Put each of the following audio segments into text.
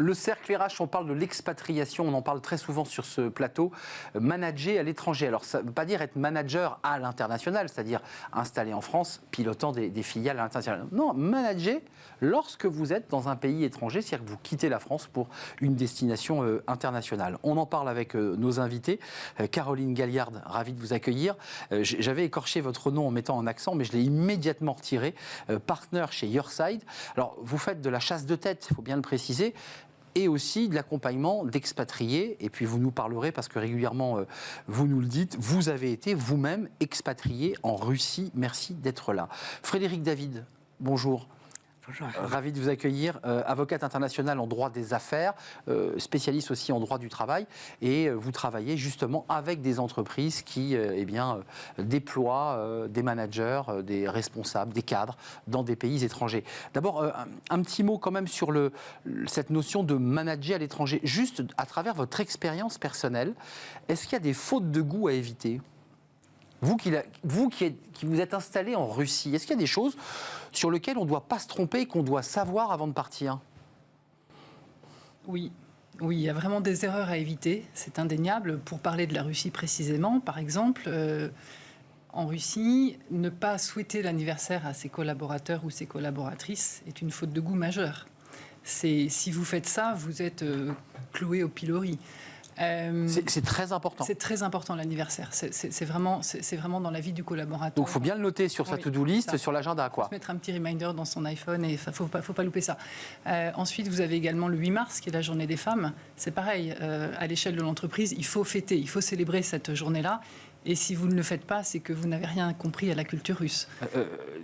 Le cercle RH, on parle de l'expatriation, on en parle très souvent sur ce plateau, manager à l'étranger. Alors ça ne veut pas dire être manager à l'international, c'est-à-dire installé en France, pilotant des filiales à l'international. Non, manager lorsque vous êtes dans un pays étranger, c'est-à-dire que vous quittez la France pour une destination internationale. On en parle avec nos invités. Caroline Galliard, ravie de vous accueillir. J'avais écorché votre nom en mettant un accent, mais je l'ai immédiatement retiré. Partner chez Yourside. Alors, vous faites de la chasse de tête, il faut bien le préciser, et aussi de l'accompagnement d'expatriés. Et puis vous nous parlerez, parce que régulièrement vous nous le dites, vous avez été vous-même expatrié en Russie. Merci d'être là. Frédéric David, bonjour. Bonjour. Ravi de vous accueillir, avocate internationale en droit des affaires, spécialiste aussi en droit du travail, et vous travaillez justement avec des entreprises qui déploient des managers, des responsables, des cadres dans des pays étrangers. D'abord, un petit mot quand même sur cette notion de manager à l'étranger. Juste à travers votre expérience personnelle, est-ce qu'il y a des fautes de goût à éviter ? Vous qui vous êtes installé en Russie, est-ce qu'il y a des choses sur lesquelles on ne doit pas se tromper, qu'on doit savoir avant de partir ? Oui, il y a vraiment des erreurs à éviter, c'est indéniable. Pour parler de la Russie précisément, par exemple, en Russie, ne pas souhaiter l'anniversaire à ses collaborateurs ou ses collaboratrices est une faute de goût majeure. Si vous faites ça, vous êtes cloué au pilori. C'est très important. C'est très important l'anniversaire. C'est vraiment dans la vie du collaborateur. Donc il faut bien le noter sur sa to-do list, sur l'agenda. Il faut se mettre un petit reminder dans son iPhone et il ne faut pas louper ça. Ensuite, vous avez également le 8 mars, qui est la journée des femmes. C'est pareil, à l'échelle de l'entreprise, il faut fêter, il faut célébrer cette journée-là. Et si vous ne le faites pas, c'est que vous n'avez rien compris à la culture russe.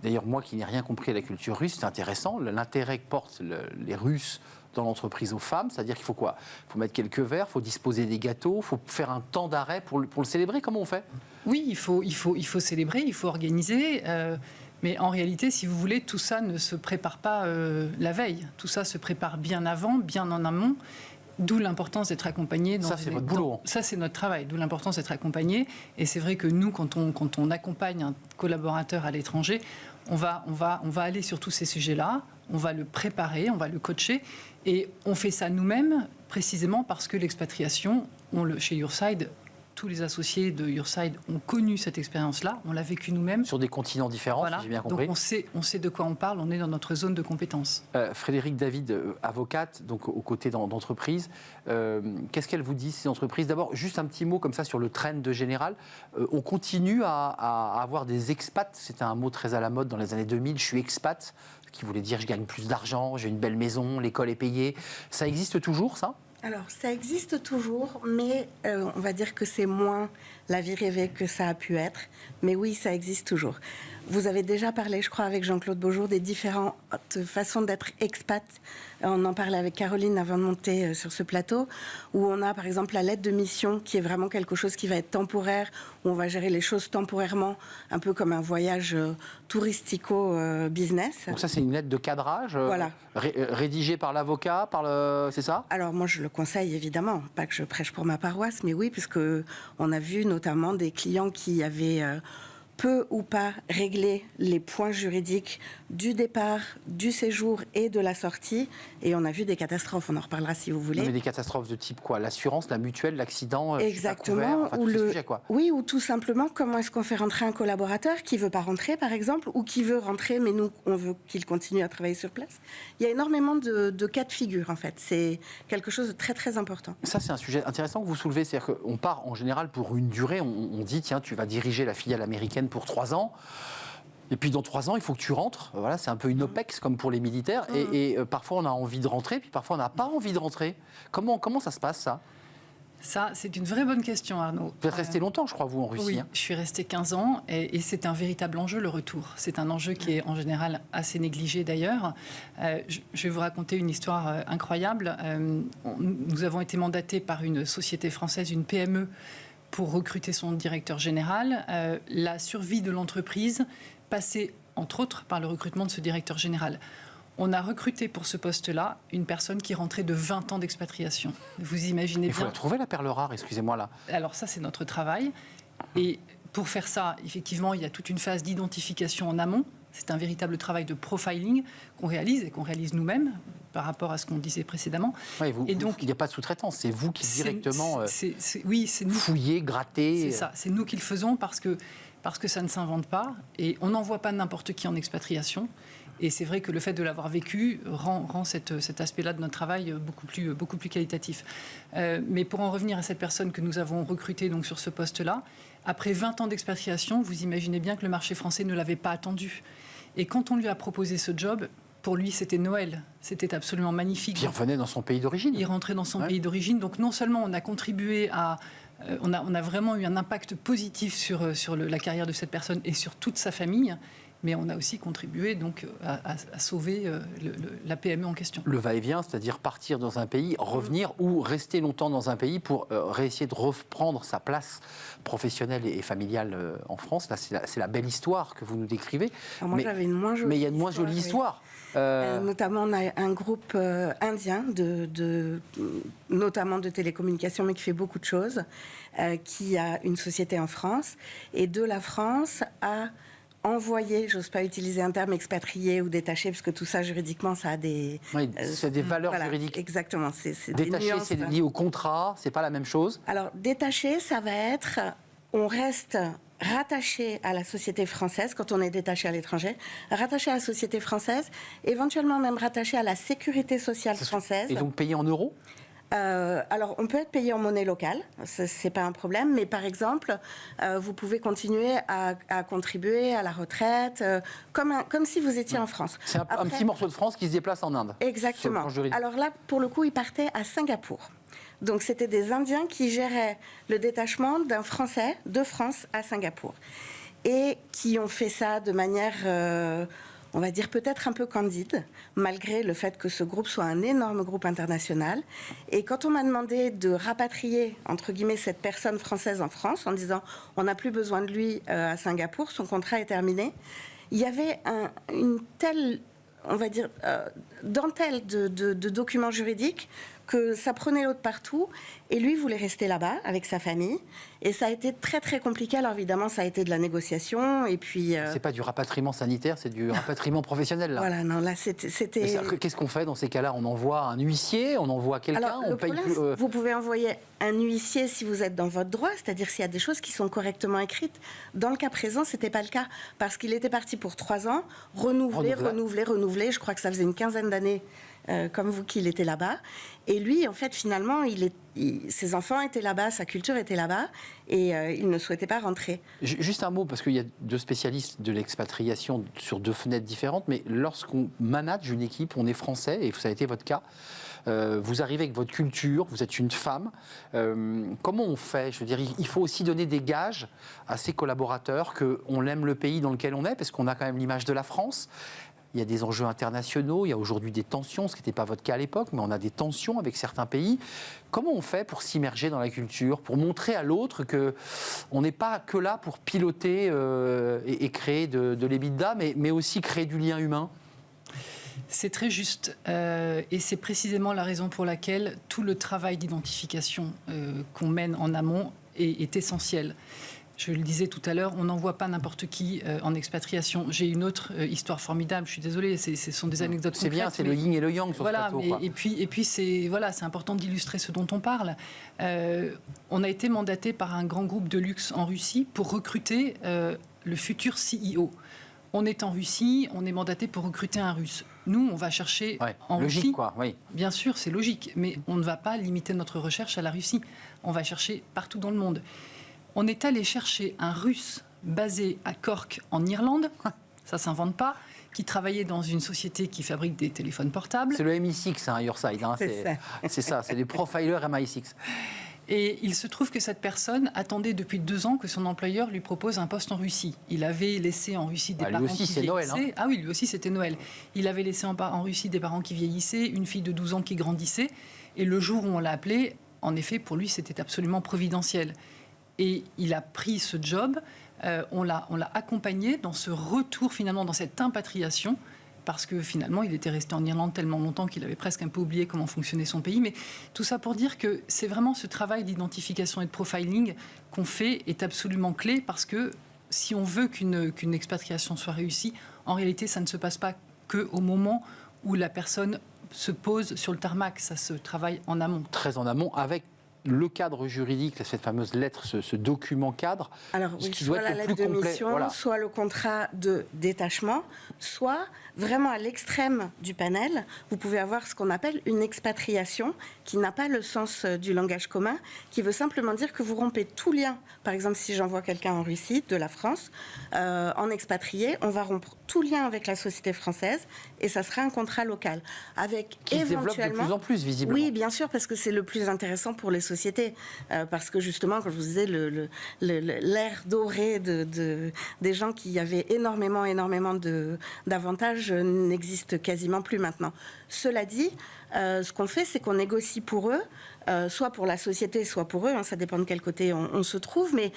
D'ailleurs, moi qui n'ai rien compris à la culture russe, c'est intéressant. L'intérêt que portent les Russes dans l'entreprise aux femmes, c'est-à-dire qu'il faut quoi ? Il faut mettre quelques verres, il faut disposer des gâteaux, il faut faire un temps d'arrêt pour le célébrer. Comment on fait ? Oui, il faut célébrer, il faut organiser. Mais en réalité, si vous voulez, tout ça ne se prépare pas la veille. Tout ça se prépare bien avant, bien en amont. D'où l'importance d'être accompagné. Ça, c'est votre boulot. Ça, c'est notre travail. D'où l'importance d'être accompagné. Et c'est vrai que nous, quand on accompagne un collaborateur à l'étranger, on va aller sur tous ces sujets-là. On va le préparer, on va le coacher. Et on fait ça nous-mêmes, précisément parce que l'expatriation, chez Yourside, tous les associés de Yourside ont connu cette expérience-là, on l'a vécu nous-mêmes. Sur des continents différents, voilà. Si j'ai bien compris. Donc on sait de quoi on parle, on est dans notre zone de compétence. Frédéric David, avocate, donc aux côtés d'entreprises, qu'est-ce qu'elle vous dit, ces entreprises ? D'abord, juste un petit mot comme ça sur le trend général. On continue à avoir des expats, c'était un mot très à la mode dans les années 2000, je suis expat, ce qui voulait dire je gagne plus d'argent, j'ai une belle maison, l'école est payée. Ça existe toujours, ça ? Alors, ça existe toujours, mais on va dire que c'est moins la vie rêvée que ça a pu être. Mais oui, ça existe toujours. Vous avez déjà parlé, je crois, avec Jean-Claude Beaujour, des différentes façons d'être expat. On en parlait avec Caroline avant de monter sur ce plateau, où on a, par exemple, la lettre de mission, qui est vraiment quelque chose qui va être temporaire, où on va gérer les choses temporairement, un peu comme un voyage touristico-business. Donc ça, c'est une lettre de cadrage voilà. Rédigée par l'avocat, c'est ça ? Alors moi, je le conseille évidemment, pas que je prêche pour ma paroisse, mais oui, puisque on a vu notamment des clients qui avaient peu ou pas réglé les points juridiques du départ, du séjour et de la sortie. Et on a vu des catastrophes, on en reparlera si vous voulez. Non, mais des catastrophes de type quoi ? L'assurance, la mutuelle, l'accident, exactement, enfin, tout ce sujet, quoi. Oui, ou tout simplement, comment est-ce qu'on fait rentrer un collaborateur qui ne veut pas rentrer, par exemple, ou qui veut rentrer, mais nous, on veut qu'il continue à travailler sur place. Il y a énormément de cas de figure, en fait. C'est quelque chose de très, très important. Ça, c'est un sujet intéressant que vous soulevez. C'est-à-dire qu'on part, en général, pour une durée. On dit, tiens, tu vas diriger la filiale américaine pour 3 ans. Et puis dans 3 ans, il faut que tu rentres. Voilà, c'est un peu une OPEX comme pour les militaires. Et parfois, on a envie de rentrer, puis parfois, on n'a pas envie de rentrer. Comment ça se passe, ça ? Ça, c'est une vraie bonne question, Arnaud. Vous êtes resté longtemps, je crois, vous, en Russie. Oui, je suis resté 15 ans et c'est un véritable enjeu, le retour. C'est un enjeu qui est en général assez négligé, d'ailleurs. Je vais vous raconter une histoire incroyable. Nous avons été mandatés par une société française, une PME, pour recruter son directeur général. La survie de l'entreprise passait, entre autres, par le recrutement de ce directeur général. On a recruté pour ce poste-là une personne qui rentrait de 20 ans d'expatriation. Vous imaginez bien. Il faut la trouver, la perle rare, excusez-moi là. Alors ça, c'est notre travail. Et pour faire ça, effectivement, il y a toute une phase d'identification en amont. C'est un véritable travail de profiling qu'on réalise et qu'on réalise nous-mêmes par rapport à ce qu'on disait précédemment. Ouais, et donc, il n'y a pas de sous-traitance, c'est vous qui directement oui, c'est nous. Fouillez, grattez. C'est ça, c'est nous qui le faisons parce que ça ne s'invente pas et on n'envoie pas n'importe qui en expatriation. Et c'est vrai que le fait de l'avoir vécu rend cet aspect-là de notre travail beaucoup plus qualitatif. Mais pour en revenir à cette personne que nous avons recrutée donc, sur ce poste-là, après 20 ans d'expatriation, vous imaginez bien que le marché français ne l'avait pas attendu. Et quand on lui a proposé ce job, pour lui, c'était Noël. C'était absolument magnifique. Puis il revenait dans son pays d'origine. Il rentrait dans son pays d'origine. Donc non seulement on a contribué à... on a vraiment eu un impact positif sur la carrière de cette personne et sur toute sa famille, mais on a aussi contribué donc, à sauver la PME en question. Le va-et-vient, c'est-à-dire partir dans un pays, revenir ou rester longtemps dans un pays pour réessayer de reprendre sa place professionnelle et familiale en France. Là, c'est la belle histoire que vous nous décrivez. Alors moi, j'avais une moins jolie histoire. Mais il y a une moins jolie histoire. Notamment, on a un groupe indien, notamment de télécommunications, mais qui fait beaucoup de choses, qui a une société en France. Et de la France a envoyé, j'ose pas utiliser un terme expatrié ou détaché, parce que tout ça, juridiquement, ça a des... Oui, c'est des valeurs juridiques. Exactement. C'est détaché, c'est lié au contrat, c'est pas la même chose. Alors, détaché, ça va être... On reste rattaché à la société française, quand on est détaché à l'étranger, rattaché à la société française, éventuellement même rattaché à la sécurité sociale française. Et donc payé en euros ? Alors, on peut être payé en monnaie locale, c'est pas un problème, mais par exemple, vous pouvez continuer à contribuer à la retraite, comme si vous étiez en France. C'est un petit morceau de France qui se déplace en Inde. Exactement. Alors là, pour le coup, ils partaient à Singapour. Donc, c'était des Indiens qui géraient le détachement d'un Français de France à Singapour. Et qui ont fait ça de manière... on va dire peut-être un peu candide, malgré le fait que ce groupe soit un énorme groupe international. Et quand on m'a demandé de rapatrier, entre guillemets, cette personne française en France, en disant on n'a plus besoin de lui à Singapour, son contrat est terminé, il y avait une telle, on va dire, dentelle de documents juridiques que ça prenait l'eau de partout, et lui voulait rester là-bas avec sa famille, et ça a été très très compliqué. Alors évidemment, ça a été de la négociation, et puis... C'est pas du rapatriement sanitaire, c'est du rapatriement professionnel, là. Voilà, non, là c'était... Qu'est-ce qu'on fait dans ces cas-là ? On envoie un huissier, on envoie quelqu'un, Alors, on paye plus... Vous pouvez envoyer un huissier si vous êtes dans votre droit, c'est-à-dire s'il y a des choses qui sont correctement écrites. Dans le cas présent, c'était pas le cas, parce qu'il était parti pour 3 ans, renouveler. Je crois que ça faisait une quinzaine d'années, comme vous, qu'il était là-bas. Et lui, en fait, finalement, ses enfants étaient là-bas, sa culture était là-bas, et il ne souhaitait pas rentrer. Juste un mot, parce qu'il y a 2 spécialistes de l'expatriation sur 2 fenêtres différentes, mais lorsqu'on manage une équipe, on est français, et ça a été votre cas, vous arrivez avec votre culture, vous êtes une femme. Comment on fait ? Je veux dire, il faut aussi donner des gages à ses collaborateurs qu'on aime le pays dans lequel on est, parce qu'on a quand même l'image de la France. Il y a des enjeux internationaux, il y a aujourd'hui des tensions, ce qui n'était pas votre cas à l'époque, mais on a des tensions avec certains pays. Comment on fait pour s'immerger dans la culture, pour montrer à l'autre qu'on n'est pas que là pour piloter et créer de l'EBITDA, mais aussi créer du lien humain ? C'est très juste, et c'est précisément la raison pour laquelle tout le travail d'identification qu'on mène en amont est essentiel. Je le disais tout à l'heure, on n'envoie pas n'importe qui en expatriation. J'ai une autre histoire formidable, je suis désolée, ce sont des anecdotes concrètes. C'est bien, c'est le yin et le yang sur ce plateau. Et puis c'est important d'illustrer ce dont on parle. On a été mandaté par un grand groupe de luxe en Russie pour recruter le futur CEO. On est en Russie, on est mandaté pour recruter un Russe. Nous, on va chercher en logique, Russie. Quoi, oui. Bien sûr, c'est logique, mais on ne va pas limiter notre recherche à la Russie. On va chercher partout dans le monde. On est allé chercher un Russe basé à Cork, en Irlande, ça ne s'invente pas, qui travaillait dans une société qui fabrique des téléphones portables. C'est le MI6, Yorside. C'est ça, c'est des profilers MI6. Et il se trouve que cette personne attendait depuis 2 ans que son employeur lui propose un poste en Russie. Il avait laissé en Russie des parents qui vieillissaient. Noël, hein. Ah oui, lui aussi, c'était Noël. Il avait laissé en Russie des parents qui vieillissaient, une fille de 12 ans qui grandissait. Et le jour où on l'a appelé, en effet, pour lui, c'était absolument providentiel. Et il a pris ce job, on l'a accompagné dans ce retour finalement, dans cette impatriation, parce que finalement il était resté en Irlande tellement longtemps qu'il avait presque un peu oublié comment fonctionnait son pays. Mais tout ça pour dire que c'est vraiment ce travail d'identification et de profiling qu'on fait est absolument clé, parce que si on veut qu'une expatriation soit réussie, en réalité, ça ne se passe pas qu'au moment où la personne se pose sur le tarmac. Ça se travaille en amont. Très en amont, avec le cadre juridique, cette fameuse lettre, ce document cadre, Alors, ce oui, qui soit doit la être le lettre plus de complet. mission, Voilà. soit le contrat de détachement, soit vraiment à l'extrême du panel, vous pouvez avoir ce qu'on appelle une expatriation qui n'a pas le sens du langage commun, qui veut simplement dire que vous rompez tout lien. Par exemple, si j'envoie quelqu'un en Russie, de la France, en expatrié, on va rompre tout lien avec la société française et ça sera un contrat local. Avec Qui se développe de éventuellement... plus en plus, visiblement. Oui, bien sûr, parce que c'est le plus intéressant pour les sociétés. Parce que justement, comme je vous disais, l'ère dorée des gens qui avaient énormément d'avantages n'existe quasiment plus maintenant. Cela dit, ce qu'on fait, c'est qu'on négocie pour eux, soit pour la société, soit pour eux, hein, ça dépend de quel côté on se trouve, mais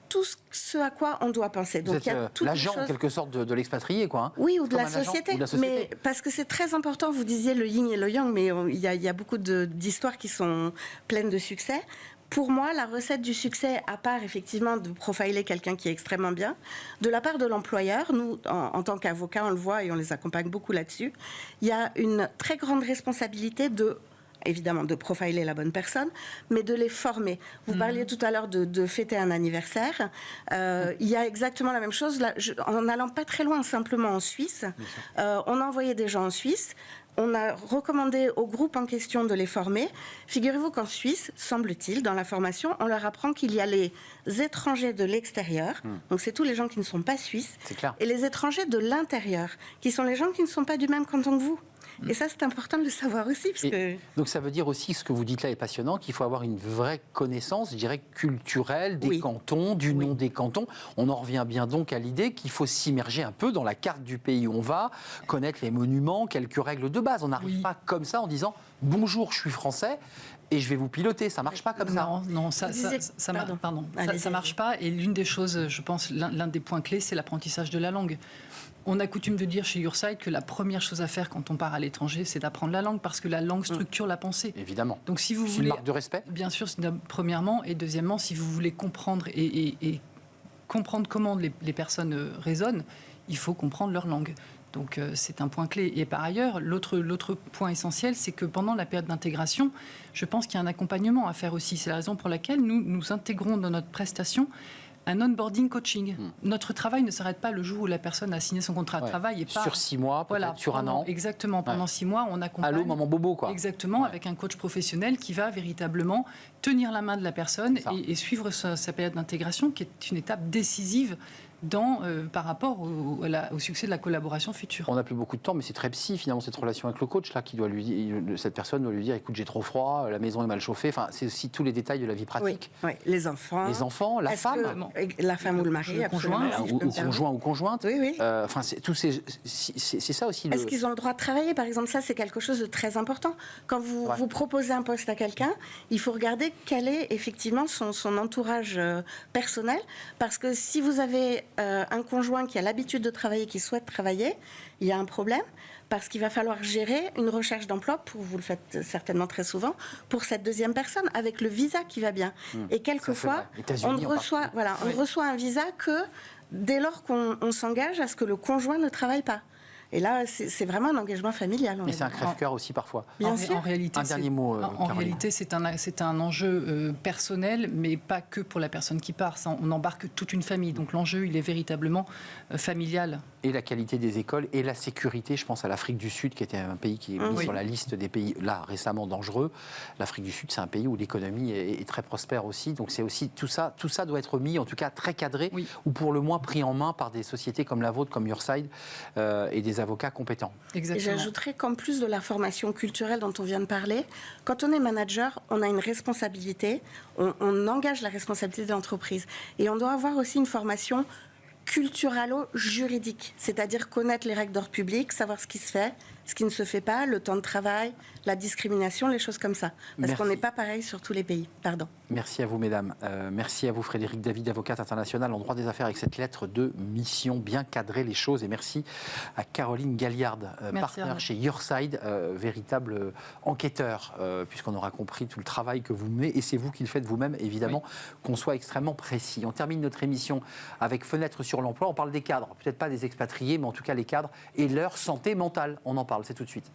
tout ce à quoi on doit penser. Vous êtes l'agent, en quelque sorte, de l'expatrié, quoi. Hein. Oui, ou de Comme la un agent, société. ou de la société. Mais parce que c'est très important, vous disiez le yin et le yang, mais il y a beaucoup d'histoires qui sont pleines de succès. Pour moi, la recette du succès, à part effectivement de profiler quelqu'un qui est extrêmement bien, de la part de l'employeur, nous, en tant qu'avocats, on le voit et on les accompagne beaucoup là-dessus, il y a une très grande responsabilité évidemment de profiler la bonne personne, mais de les former. Vous parliez tout à l'heure de fêter un anniversaire. Il y a exactement la même chose. Là, en n'allant pas très loin, simplement en Suisse, on a envoyé des gens en Suisse. On a recommandé au groupe en question de les former. Figurez-vous qu'en Suisse, semble-t-il, dans la formation, on leur apprend qu'il y a les étrangers de l'extérieur, donc c'est tous les gens qui ne sont pas suisses, et les étrangers de l'intérieur, qui sont les gens qui ne sont pas du même canton que vous. Et ça, c'est important de le savoir aussi. Donc ça veut dire aussi, ce que vous dites là est passionnant, qu'il faut avoir une vraie connaissance, je dirais, culturelle des cantons, du nom des cantons. On en revient bien donc à l'idée qu'il faut s'immerger un peu dans la carte du pays où on va, connaître les monuments, quelques règles de base. On n'arrive pas comme ça en disant « Bonjour, je suis français ». Et je vais vous piloter, ça marche pas comme ça. Non, ça marche pas. Et l'une des choses, je pense, l'un des points clés, c'est l'apprentissage de la langue. On a coutume de dire chez Yourside que la première chose à faire quand on part à l'étranger, c'est d'apprendre la langue, parce que la langue structure la pensée. Évidemment. Donc si vous c'est voulez, une marque de respect. Bien sûr, premièrement, et deuxièmement, si vous voulez comprendre et comprendre comment les personnes raisonnent, il faut comprendre leur langue. Donc c'est un point clé. Et par ailleurs, l'autre point essentiel, c'est que pendant la période d'intégration, je pense qu'il y a un accompagnement à faire aussi. C'est la raison pour laquelle nous intégrons dans notre prestation un onboarding coaching. Notre travail ne s'arrête pas le jour où la personne a signé son contrat de travail. Et pas, sur 6 mois, peut-être sur un an. Exactement. Pendant 6 mois, on accompagne... Allô, maman bobo, quoi. Exactement, avec un coach professionnel qui va véritablement tenir la main de la personne et suivre sa période d'intégration, qui est une étape décisive par rapport au succès de la collaboration future. On n'a plus beaucoup de temps, mais c'est très psy, finalement, cette relation avec le coach, là, qui doit cette personne doit lui dire, écoute, j'ai trop froid, la maison est mal chauffée. Enfin, c'est aussi tous les détails de la vie pratique. Oui. Les enfants, la femme. La femme ou le mari, le conjoint, conjoint ou conjointe. Oui. Enfin, c'est ça aussi. Est-ce qu'ils ont le droit de travailler, par exemple? Ça, c'est quelque chose de très important. Quand vous proposez un poste à quelqu'un, il faut regarder quel est effectivement son entourage personnel, parce que si vous avez un conjoint qui a l'habitude de travailler, qui souhaite travailler, il y a un problème, parce qu'il va falloir gérer une recherche d'emploi, vous le faites certainement très souvent, pour cette deuxième personne, avec le visa qui va bien. Et quelquefois, on ne reçoit un visa que dès lors qu'on s'engage à ce que le conjoint ne travaille pas. Et là, c'est vraiment un engagement familial. Mais c'est un crève-cœur aussi parfois. Bien sûr. En réalité, un dernier mot. En réalité, c'est un enjeu personnel, mais pas que pour la personne qui part. On embarque toute une famille. Donc l'enjeu, il est véritablement familial. Et la qualité des écoles et la sécurité. Je pense à l'Afrique du Sud, qui était un pays qui est mis sur la liste des pays, là, récemment dangereux. L'Afrique du Sud, c'est un pays où l'économie est très prospère aussi. Donc c'est aussi tout ça doit être mis, en tout cas très cadré, ou pour le moins pris en main par des sociétés comme la vôtre, comme Yourside, et des avocats compétents. Exactement. Et j'ajouterais qu'en plus de la formation culturelle dont on vient de parler, quand on est manager, on a une responsabilité, on engage la responsabilité de l'entreprise. Et on doit avoir aussi une formation culturalo-juridique, c'est-à-dire connaître les règles d'ordre public, savoir ce qui se fait, ce qui ne se fait pas, le temps de travail, la discrimination, les choses comme ça. Parce Merci. qu'on n'est pas pareil sur tous les pays. Pardon. Merci à vous, mesdames. Merci à vous, Frédéric David, avocate internationale en droit des affaires, avec cette lettre de mission, bien cadrer les choses. Et merci à Caroline Galliard, partenaire chez Yourside, véritable enquêteur, puisqu'on aura compris tout le travail que vous menez. Et c'est vous qui le faites vous-même, évidemment, qu'on soit extrêmement précis. On termine notre émission avec Fenêtre sur l'emploi. On parle des cadres, peut-être pas des expatriés, mais en tout cas les cadres et leur santé mentale. On en parle, c'est tout de suite.